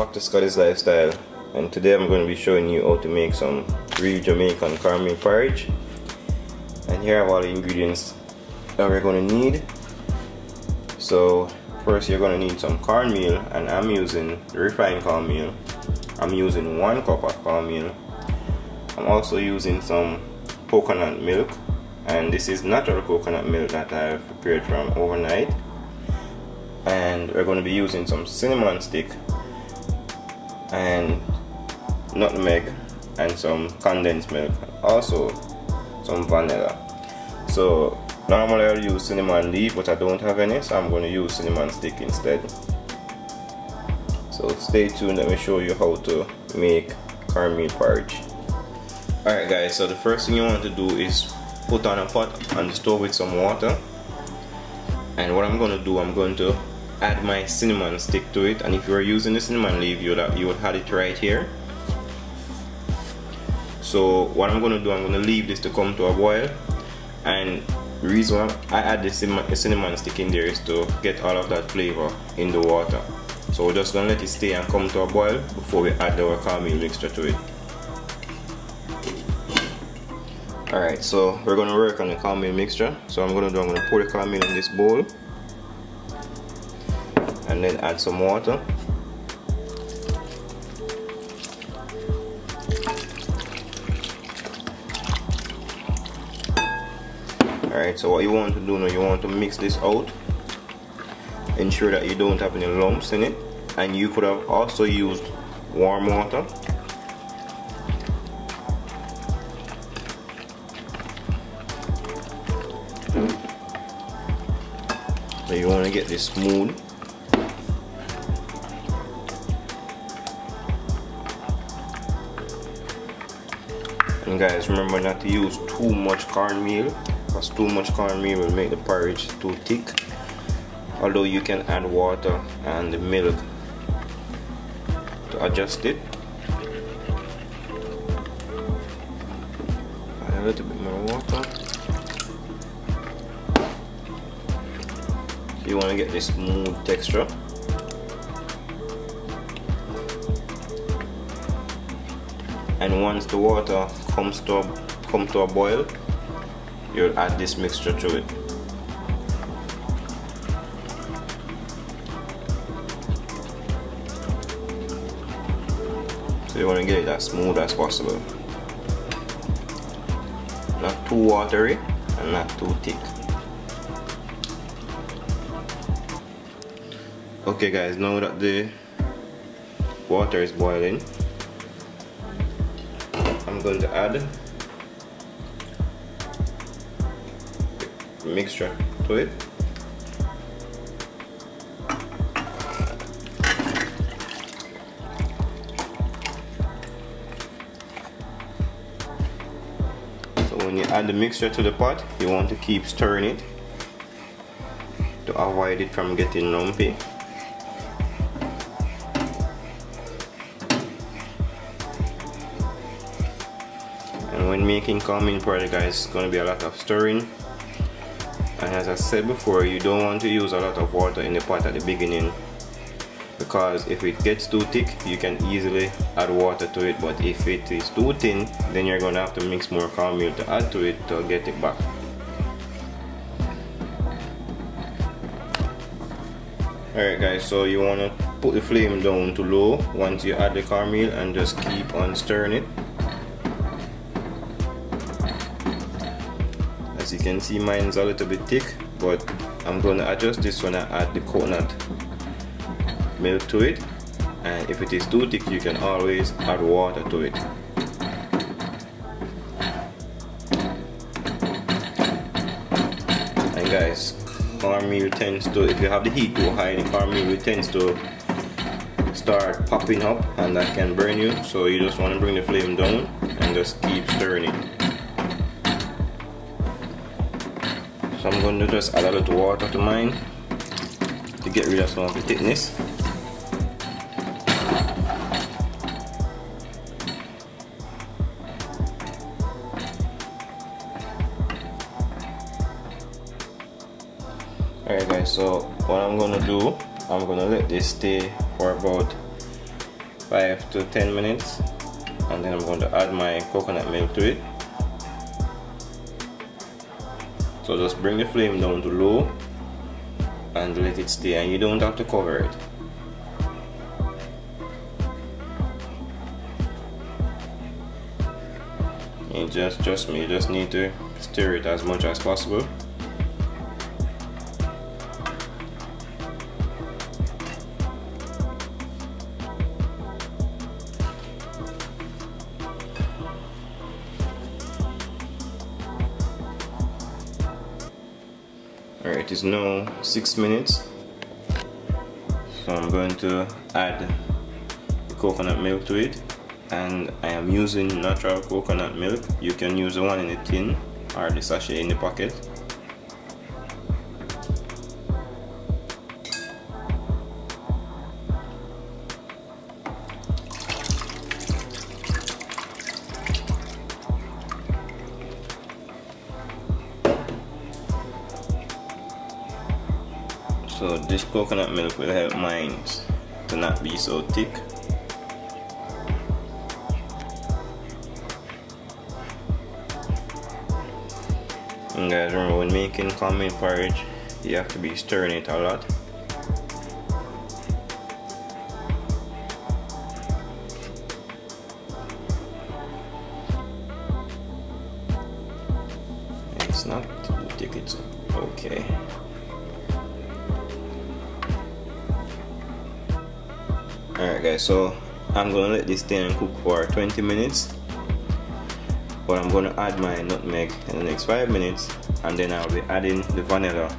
back to Scotty's Lifestyle, and today I'm going to be showing you how to make some real Jamaican cornmeal porridge. And here I have all the ingredients that we're going to need. So first you're going to need some cornmeal, and I'm using the refined cornmeal. I'm using 1 cup of cornmeal. I'm also using some coconut milk, and this is natural coconut milk that I've prepared from overnight. And we're going to be using some cinnamon stick and Nut Meg and some condensed milk, also some vanilla. So normally I'll use cinnamon leaf, but I don't have any, so I'm going to use cinnamon stick instead. So stay tuned, let me show you how to make cornmeal porridge. Alright guys, so the first thing you want to do is put on a pot on the stove with some water. And what I'm going to do, I'm going to add my cinnamon stick to it, and if you are using the cinnamon leaf, you would have it right here. So what I'm going to do, I'm going to leave this to come to a boil, and the reason I add the cinnamon stick in there is to get all of that flavor in the water. So we're just going to let it stay and come to a boil before we add our cornmeal mixture to it. Alright, so we're going to work on the cornmeal mixture. So I'm going to pour the cornmeal in this bowl and then add some water. Alright, so what you want to do now, you want to mix this out. Ensure that you don't have any lumps in it, and you could have also used warm water. So you want to get this smooth. And guys, remember not to use too much cornmeal, because too much cornmeal will make the porridge too thick. Although you can add water and the milk to adjust it. Add a little bit more water. So you want to get this smooth texture. And once the water comes to a boil, you'll add this mixture to it. So you want to get it as smooth as possible. Not too watery and not too thick. Okay guys, now that the water is boiling, I'm going to add the mixture to it. So when you add the mixture to the pot, you want to keep stirring it to avoid it from getting lumpy. And when making cornmeal porridge, guys, it's going to be a lot of stirring. And as I said before, you don't want to use a lot of water in the pot at the beginning, because if it gets too thick, you can easily add water to it. But if it is too thin, then you're going to have to mix more cornmeal to add to it to get it back. Alright guys, so you want to put the flame down to low once you add the cornmeal, and just keep on stirring it. As you can see, mine's a little bit thick, but I'm going to adjust this when I add the coconut milk to it. And if it is too thick, you can always add water to it. And guys, cornmeal tends to, if you have the heat too high, the cornmeal tends to start popping up, and that can burn you. So you just want to bring the flame down and just keep stirring it. So I'm going to just add a little water to mine to get rid of some of the thickness. Alright guys, so what I'm gonna do, I'm gonna let this stay for about 5 to 10 minutes, and then I'm going to add my coconut milk to it. So just bring the flame down to low and let it stay, and you don't have to cover it. You just need to stir it as much as possible. Alright, it is now 6 minutes, so I'm going to add the coconut milk to it, and I am using natural coconut milk. You can use the one in the tin or the sachet in the packet. So this coconut milk will help mine to not be so thick. And guys, remember, when making cornmeal porridge, you have to be stirring it a lot. It's not too thick, it's okay. Alright guys, so I'm gonna let this thing cook for 20 minutes, but I'm gonna add my nutmeg in the next 5 minutes, and then I'll be adding the vanilla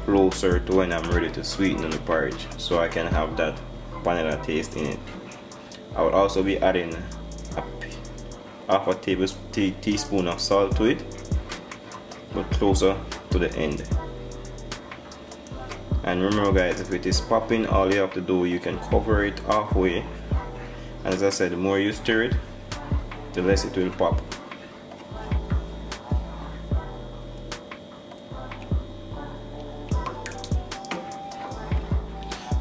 closer to when I'm ready to sweeten the porridge, so I can have that vanilla taste in it. I will also be adding half a teaspoon of salt to it, but closer to the end. And remember guys, if it is popping, all you have to do, you can cover it halfway. And as I said, the more you stir it, the less it will pop.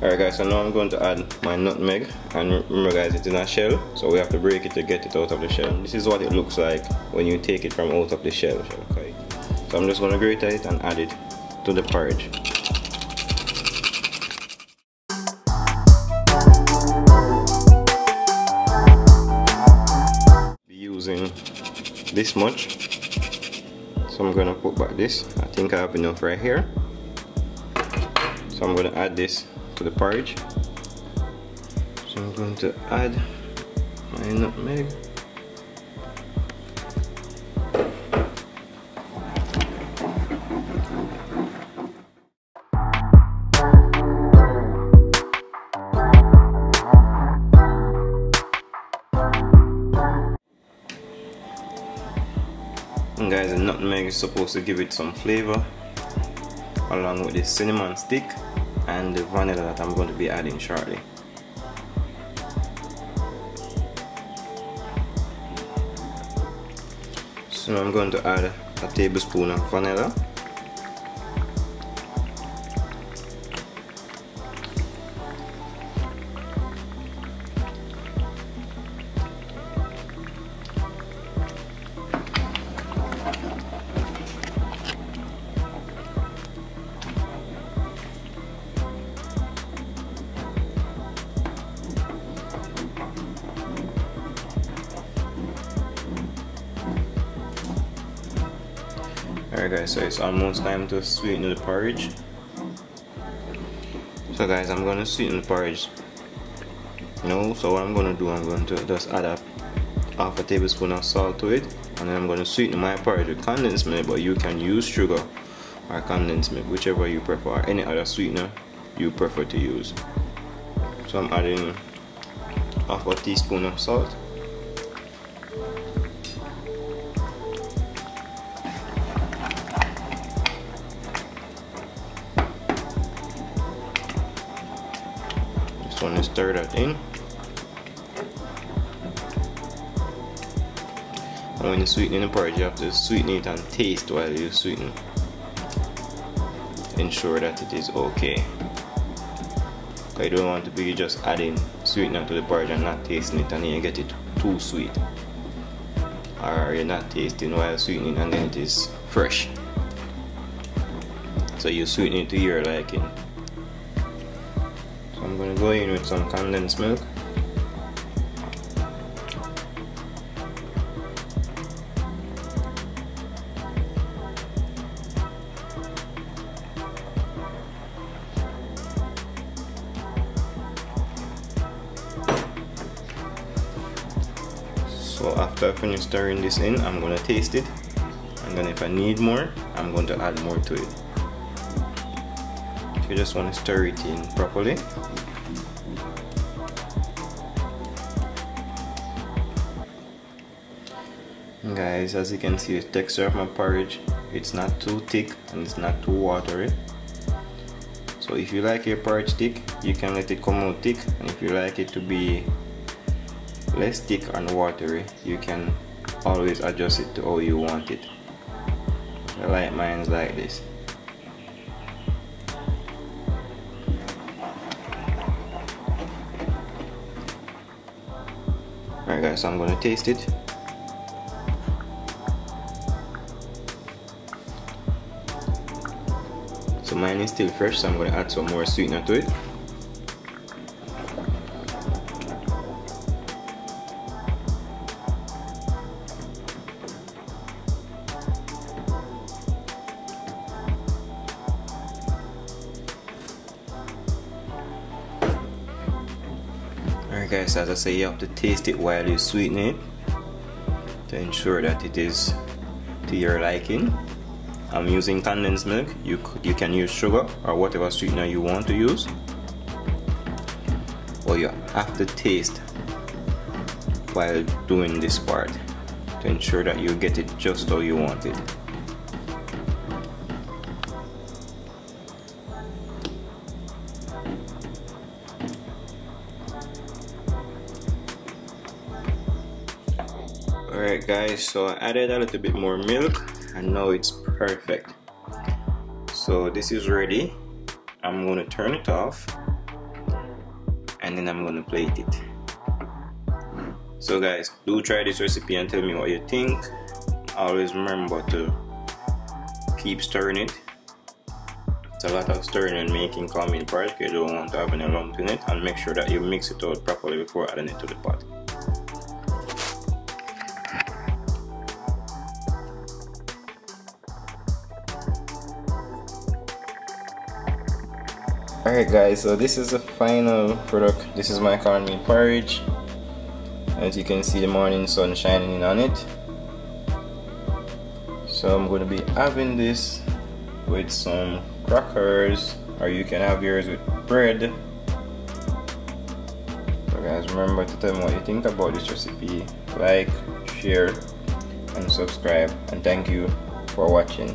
Alright guys, so now I'm going to add my nutmeg, and remember guys, it's in a shell, so we have to break it to get it out of the shell. This is what it looks like when you take it from out of the shell. Okay. So I'm just going to grate it and add it to the porridge. Using this much, so I'm gonna put back this. I think I have enough right here, so I'm gonna add this to the porridge. So I'm going to add my nutmeg. And guys, the nutmeg is supposed to give it some flavor, along with the cinnamon stick and the vanilla that I'm going to be adding shortly. So I'm going to add a tablespoon of vanilla. Alright guys, so it's almost time to sweeten the porridge. So guys, I'm going to sweeten the porridge. So what I'm going to do, I'm going to just add half a tablespoon of salt to it, and then I'm going to sweeten my porridge with condensed milk, but you can use sugar or condensed milk, whichever you prefer, any other sweetener you prefer to use. So I'm adding half a teaspoon of salt. Want to stir that in, and when you sweeten the porridge, you have to sweeten it and taste while you sweeten. Ensure that it is okay. You don't want to be just adding sweetener to the porridge and not tasting it, and then you get it too sweet, or you're not tasting while sweetening and then it is fresh. So you sweeten it to your liking. So I'm going to go in with some condensed milk. So after I finish stirring this in, I'm going to taste it, and then if I need more, I'm going to add more to it. You just want to stir it in properly. And guys, as you can see, the texture of my porridge, it's not too thick and it's not too watery. So if you like your porridge thick, you can let it come out thick, and if you like it to be less thick and watery, you can always adjust it to how you want it. I like mine like this. Alright guys, so I'm going to taste it. So mine is still fresh, so I'm going to add some more sweetener to it. Alright guys, as I say, you have to taste it while you sweeten it to ensure that it is to your liking. I'm using condensed milk. You can use sugar or whatever sweetener you want to use, but you have to taste while doing this part to ensure that you get it just how you want it. Alright guys, so I added a little bit more milk and now it's perfect. So this is ready. I'm going to turn it off and then I'm going to plate it. So guys, do try this recipe and tell me what you think. Always remember to keep stirring it. It's a lot of stirring and making cornmeal porridge. You don't want to have any lump in it, and make sure that you mix it out properly before adding it to the pot. Alright guys, so this is the final product. This is my cornmeal porridge. As you can see, the morning sun shining in on it. So I'm going to be having this with some crackers, or you can have yours with bread. So guys, remember to tell me what you think about this recipe. Like, share and subscribe, and thank you for watching.